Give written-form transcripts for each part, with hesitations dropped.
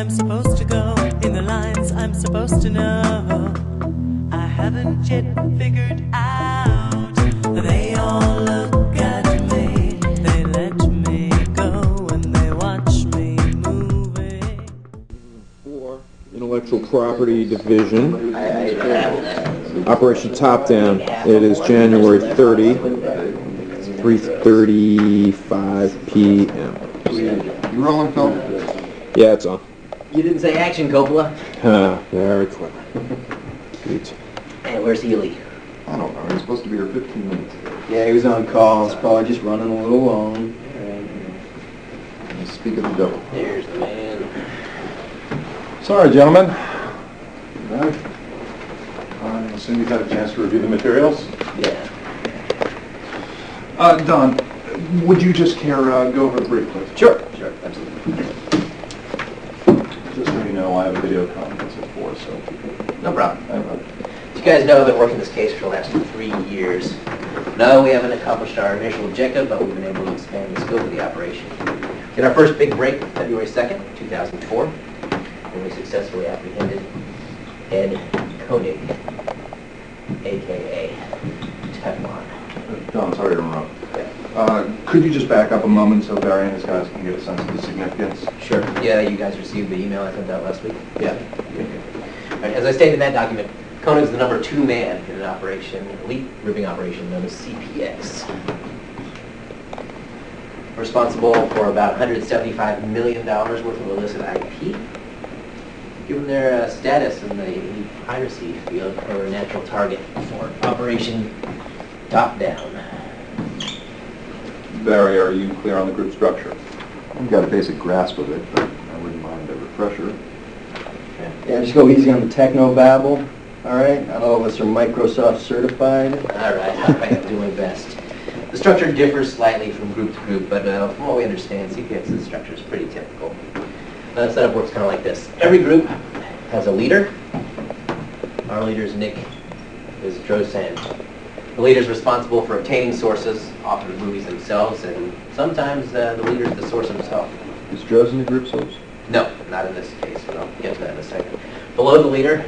I'm supposed to go, in the lines I'm supposed to know. I haven't yet figured out. They all look at me, they let me go, and they watch me moving. For Intellectual Property Division, Operation Top Down. It is January 30, 3:35 p.m. You rolling, Phil? Yeah, it's on. You didn't say action, Coppola. Very clever. Cute. Hey, where's Healy? I don't know. He was supposed to be here 15 minutes ago. Yeah, he was on call. He's probably just running a little long. Speak of the devil. There's the man. Sorry, gentlemen. I assume you've had a chance to review the materials? Yeah. Don, would you just care go over it briefly? Sure, absolutely. Just so you know, I have a video conference at 4, so... No problem. You guys know I've been working this case for the last 3 years. No, we haven't accomplished our initial objective, but we've been able to expand the scope of the operation. In our first big break, February 2nd, 2004, when we successfully apprehended Ed Koenig, a.k.a. Teflon. Don, sorry to interrupt. Could you just back up a moment so Barry and his guys can get a sense of the significance? Sure. Yeah, you guys received the email I sent out last week? Yeah. All right, as I stated in that document, Koenig's the number 2 man in an operation, elite ribbing operation known as CPX. Responsible for about $175 million worth of illicit IP. Given their status in the elite piracy field, they were a natural target for Operation Top Down. Barry, are you clear on the group structure? I've got a basic grasp of it, but I wouldn't mind a refresher. Yeah, just go easy on the techno-babble, all right? Not all of us are Microsoft certified. All right, I'm doing my best. The structure differs slightly from group to group, but from what we understand, CPX's structure is pretty typical. The setup works kind of like this. Every group has a leader. Our leader's Nick is Drosan. The leader is responsible for obtaining sources, often the movies themselves, and sometimes the leader is the source himself. Is Drosan the group source? No, not in this case, but I'll get to that in a second. Below the leader,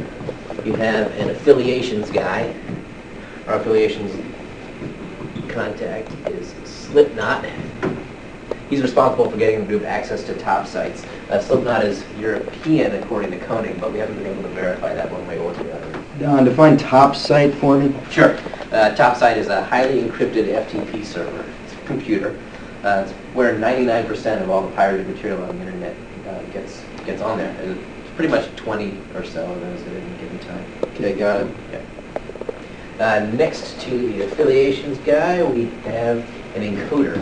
you have an affiliations guy. Our affiliations contact is Slipknot. He's responsible for getting the group access to top sites. Slipknot is European, according to Koenig, but we haven't been able to verify that one way or the other. Don, define top site for me. Sure. Top site is a highly encrypted FTP server. It's a computer. It's where 99% of all the pirated material on the internet gets on there. It's pretty much 20 or so of those at any given time. Okay, got it. Yeah. Next to the affiliations guy, we have an encoder.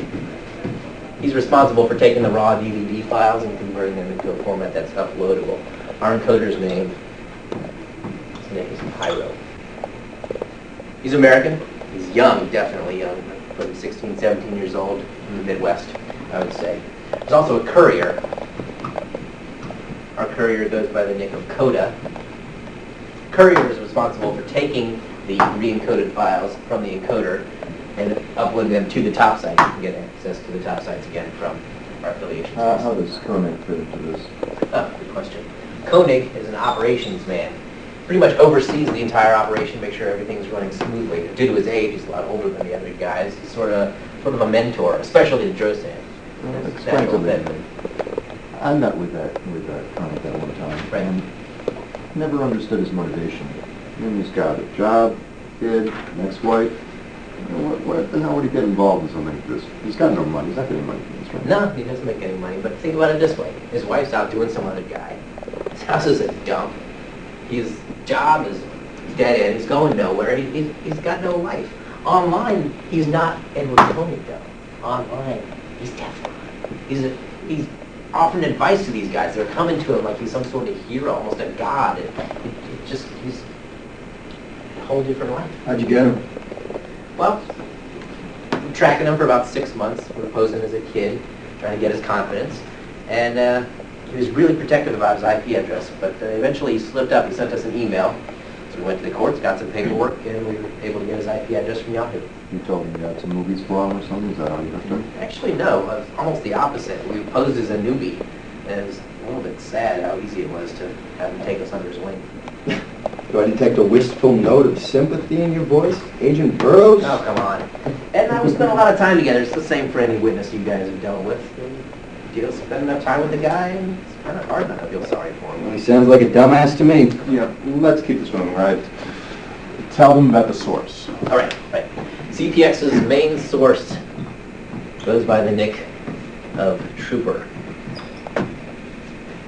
He's responsible for taking the raw DVD files and converting them into a format that's uploadable. Our encoder's name, his name is Pyro. He's American. He's young, definitely young, probably 16, 17 years old in the Midwest, I would say. There's also a courier. Our courier goes by the nick of Coda. Courier is responsible for taking the re-encoded files from the encoder and uploading them to the top site. You can get access to the top sites again from our affiliations. How does Koenig fit into this? Oh, good question. Koenig is an operations man. Pretty much oversees the entire operation, make sure everything's running smoothly. Due to his age, he's a lot older than the other guys. He's sort of a mentor, especially to Drosan. Explain to me. I met with that Koenig that one time, Right. and never understood his motivation. I mean, he's got a job, kid, an ex-wife. What the hell would he get involved in something like this? He's got no money. He's not getting money from this, right? No, he doesn't make any money, but think about it this way. His wife's out doing some other guy. His house is a dump. His job is dead end. He's going nowhere. He's got no life. Online, he's not Edward Koenig, though. Online, he's Teflon. He's offering advice to these guys. They're coming to him like he's some sort of hero, almost a god. He's a whole different life. How'd you get him? Well, we're tracking him for about 6 months. We're posing as a kid, trying to get his confidence. And he was really protective about his IP address, but eventually he slipped up. He sent us an email. So we went to the courts, got some paperwork, and we were able to get his IP address from Yahoo. You told me you got some movies for him or something? Is that how you hooked him? Actually, no. Almost the opposite. We posed as a newbie. And it was a little bit sad how easy it was to have him take us under his wing. Do I detect a wistful note of sympathy in your voice, Agent Burroughs? Oh, come on. Ed and I, we spent a lot of time together. It's the same for any witness you guys have dealt with. You spend enough time with the guy, and it's kind of hard not to feel sorry for him. Well, he sounds like a dumbass to me. Yeah, let's keep this moving, right? Tell them about the source. All right, right. CPX's main source goes by the nick of Trooper.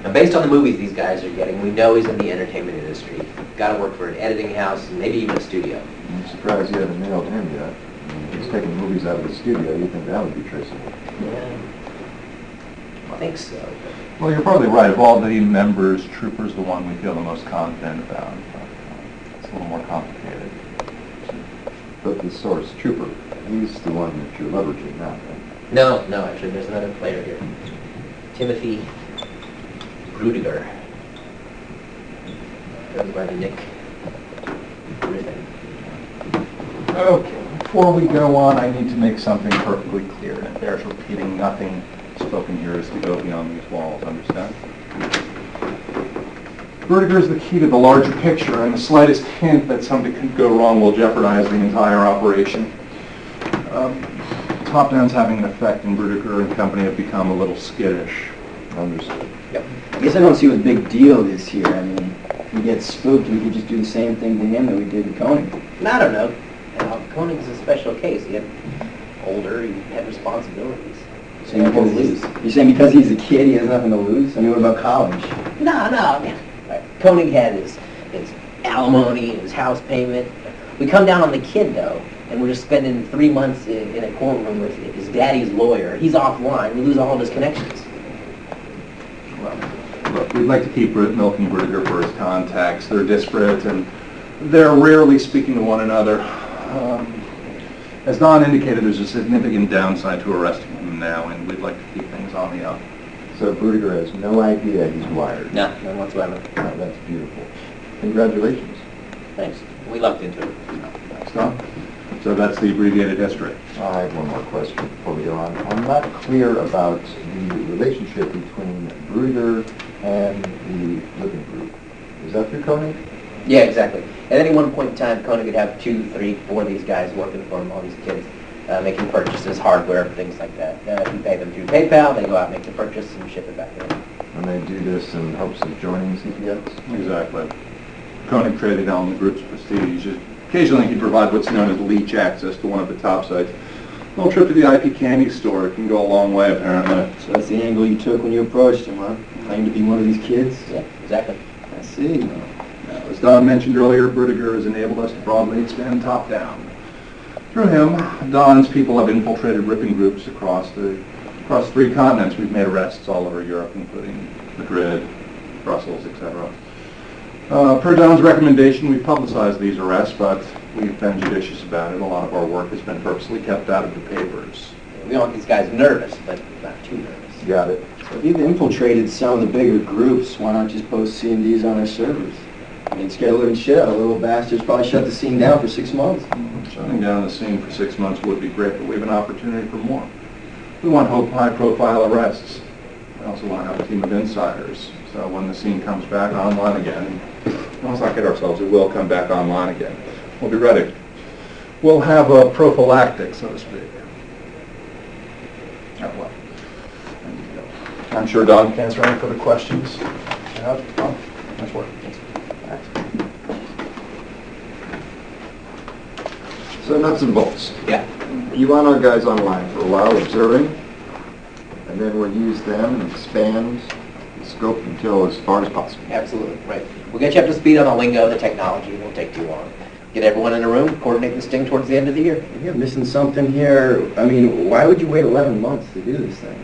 Now, based on the movies these guys are getting, we know he's in the entertainment industry. Got to work for an editing house, and maybe even a studio. I'm surprised you haven't nailed him yet. I mean, if he's taking movies out of the studio, you'd think that would be traceable. Yeah, I think so. Well, you're probably right. Of all the members, Trooper's the one we feel the most confident about. It's a little more complicated. But the source, Trooper, he's the one that you're leveraging now, right? No, actually, there's another player here. Timothy Rudiger. Goes by the nick Griffin. Okay, before we go on, I need to make something perfectly clear. And it bears repeating, nothing spoken here is to go beyond these walls, understand? Vertigo is the key to the larger picture, and the slightest hint that something could go wrong will jeopardize the entire operation. Top-down's having an effect, and Vertigo and company have become a little skittish. Understood. Yep. I guess I don't see what the big deal is here. I mean, we get spooked, we could just do the same thing to him that we did to Koenig. I don't know. Koenig's a special case. He had older, he had responsibilities. You're saying because he's a kid, he has nothing to lose? I mean, what about college? No. Koenig had his alimony and his house payment. We come down on the kid, though, and we're just spending 3 months in a courtroom with his daddy's lawyer. He's offline. We lose all of his connections. Well, look, we'd like to keep milking Vertigo for his contacts. They're disparate, and they're rarely speaking to one another. As Don indicated, there's a significant downside to arresting him now, and we'd like to keep things on the up. So Rudiger has no idea he's wired. No, none whatsoever. Oh, that's beautiful. Congratulations. Thanks. We lucked into it. Thanks, Don. So that's the abbreviated history. I have one more question before we go on. I'm not clear about the relationship between Rudiger and the living group. Is that through Koenig? Yeah, exactly. At any one point in time, Koenig could have 2, 3, 4 of these guys working for him, all these kids, making purchases, hardware, things like that. He pay them through PayPal, they go out and make the purchase and ship it back to him. And they do this in hopes of joining CPX? Exactly. Koenig traded on the group's prestige. Occasionally he'd provide what's known as leech access to one of the top sites. A little trip to the IP candy store can go a long way, apparently. So that's the angle you took when you approached him, huh? Claimed to be one of these kids? Yeah, exactly. I see. Now, as Don mentioned earlier, Vertigo has enabled us to broadly expand top-down. Through him, Don's people have infiltrated ripping groups across 3 continents. We've made arrests all over Europe, including Madrid, Brussels, etc. Per Don's recommendation, we've publicized these arrests, but we've been judicious about it. A lot of our work has been purposely kept out of the papers. We don't want these guys nervous, but not too nervous. Got it. So if you've infiltrated some of the bigger groups, why not just post CMDs on their servers? I mean, scare the living shit out of little bastards. Probably shut the scene down for 6 months. Shutting down the scene for 6 months would be great, but we have an opportunity for more. We want high-profile arrests. We also want to have a team of insiders. So when the scene comes back online again, let's not kid ourselves, it will come back online again. We'll be ready. We'll have a prophylactic, so to speak. Oh, well. I'm sure Don can answer any further questions. Yeah, Don, nice work. So nuts and bolts. Yeah. You want our guys online for a while observing, and then we'll use them and expand the scope until as far as possible. Absolutely, right. We'll get you up to speed on the lingo, the technology. It won't take too long. Get everyone in a room, coordinate the sting towards the end of the year. You're missing something here. I mean, why would you wait 11 months to do this thing?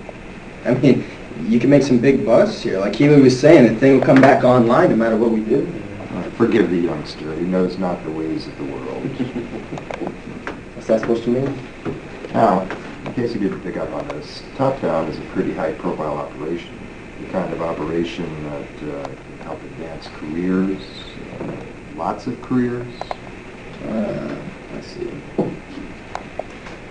I mean, you can make some big busts here. Like Keely was saying, the thing will come back online no matter what we do. Forgive the youngster. He knows not the ways of the world. What's that supposed to mean? Now, in case you didn't pick up on this, Top Down is a pretty high-profile operation. The kind of operation that can help advance careers, lots of careers. I see.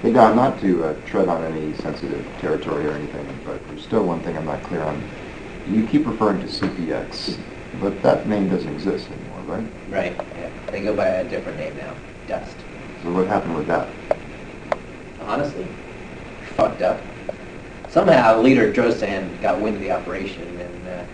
Hey, Don, not to tread on any sensitive territory or anything, but there's still one thing I'm not clear on. You keep referring to CPX, but that name doesn't exist anymore, right? Right, yeah. They go by a different name now, Dust. So what happened with that? Honestly, fucked up. Somehow, leader Drosan got wind of the operation and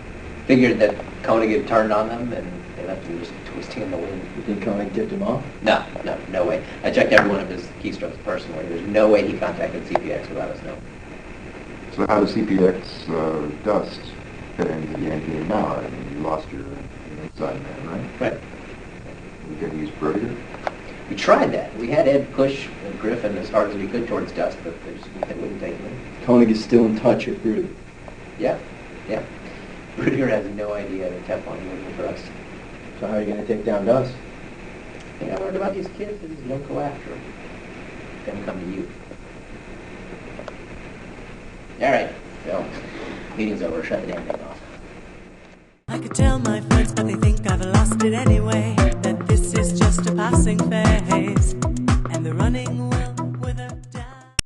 figured that Koenig had turned on them, and they left him just twisting in the wind. You think Koenig tipped him off? No way. I checked every one of his keystrokes personally. There's no way he contacted CPX without us knowing. So how does CPX Dust fit into the end game now? I mean, you lost your inside man, right? Right. You can use Brodiger? We tried that. We had Ed push Griffin as hard as we could towards Dust, but they wouldn't take him in. Koenig is still in touch with Rudy. Yeah. Rudiger has no idea that Teflon is working for us. So how are you going to take down Dust? The thing I learned about these kids is you don't go after them. They don't come to you. All right, Phil. Meeting's over. Shut the damn thing off. I could tell my friends, but they think I've lost it anyway. That this is just a passing phase.